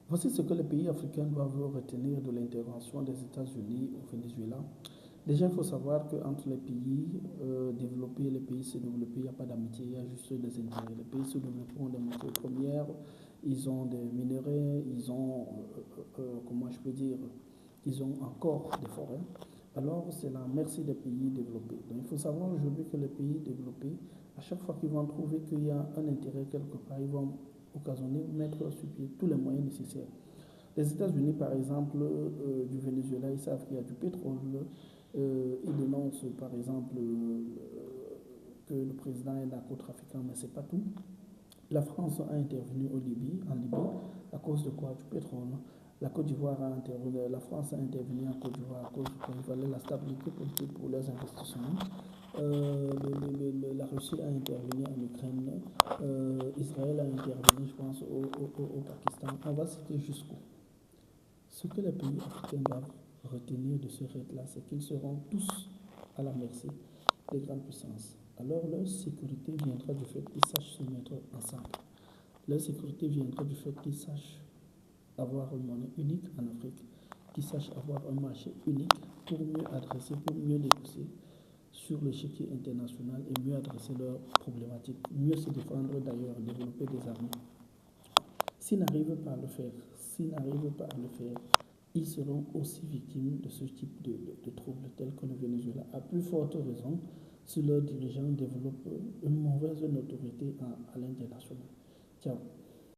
Voici ce que les pays africains doivent retenir de l'intervention des États-Unis au Venezuela. Déjà, il faut savoir qu'entre les pays développés et les pays sous-développés, il n'y a pas d'amitié, il y a juste des intérêts. Les pays sous-développés ont des matières premières, ils ont des minéraux, ils ont, comment je peux dire, ils ont encore des forêts. Alors, c'est la merci des pays développés. Donc, il faut savoir aujourd'hui que les pays développés, à chaque fois qu'ils vont trouver qu'il y a un intérêt quelque part, ils vont occasionner, mettre sur pied tous les moyens nécessaires. Les États-Unis, par exemple, du Venezuela, ils savent qu'il y a du pétrole. Ils dénoncent, par exemple, que le président est narcotrafiquant, mais ce n'est pas tout. La France a intervenu en Libye, à cause de quoi? Du pétrole. La Côte d'Ivoire a intervenu, la France a intervenu en Côte d'Ivoire à cause de quoi? Il fallait la stabilité politique pour leurs investissements. La Russie a intervenu en Ukraine. Israël a intervenu, je pense, au Pakistan. On va citer jusqu'où? Ce que les pays africains doivent retenir de ce raid-là, c'est qu'ils seront tous à la merci des grandes puissances. Alors leur sécurité viendra du fait qu'ils sachent se mettre ensemble. Leur sécurité viendra du fait qu'ils sachent avoir une monnaie unique en Afrique, qu'ils sachent avoir un marché unique pour mieux adresser, pour mieux négocier sur l'échiquier international et mieux adresser leurs problématiques, mieux se défendre d'ailleurs, développer des armées. S'ils n'arrivent pas à le faire, ils seront aussi victimes de ce type de troubles tels que le Venezuela. À plus forte raison, si leurs dirigeants développent une mauvaise notoriété à l'international. Ciao.